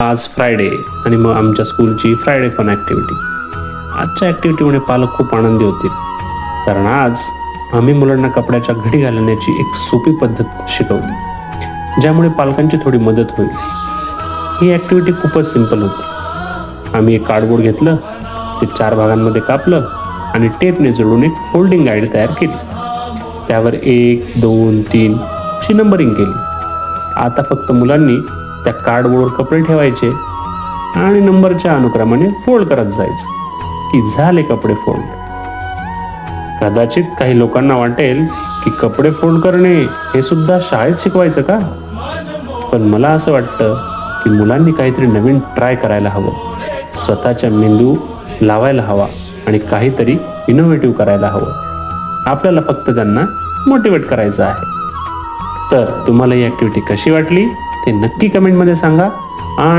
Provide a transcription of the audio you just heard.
आज फ्रायडे आणि मग आमच्या स्कूलची फ्रायडे फन ॲक्टिव्हिटी. आजच्या ॲक्टिव्हिटीमुळे पालक खूप आनंदी होतील, कारण आज आम्ही मुलांना कपड्याच्या घडी घालण्याची एक सोपी पद्धत शिकवली, ज्यामुळे पालकांची थोडी मदत होईल. ही ॲक्टिव्हिटी खूपच सिंपल होती. आम्ही एक कार्डबोर्ड घेतलं, ते 4 भागांमध्ये कापलं आणि टेपने जोडून एक फोल्डिंग गाईड तयार केली. त्यावर 1, 2, 3 अशी नंबरिंग केली. आता फक्त मुलांनी त्या कार्डबोर्डवर कपडे ठेवायचे आणि नंबरच्या अनुक्रमाने फोल्ड करत जायचं की झाले कपडे फोल्ड. कदाचित काही लोकांना वाटेल की कपडे फोल्ड करणे हे सुद्धा शाळेत शिकवायचं का? पण मला असं वाटतं की मुलांनी काहीतरी नवीन ट्राय करायला हवं, स्वतःच्या मेंदू लावायला हवा आणि काहीतरी इनोव्हेटिव्ह करायला हवं. आपल्याला फक्त त्यांना मोटिवेट करायचं आहे. तर तुम्हाला ही ॲक्टिव्हिटी कशी वाटली ते नक्की कमेंटमध्ये सांगा आणि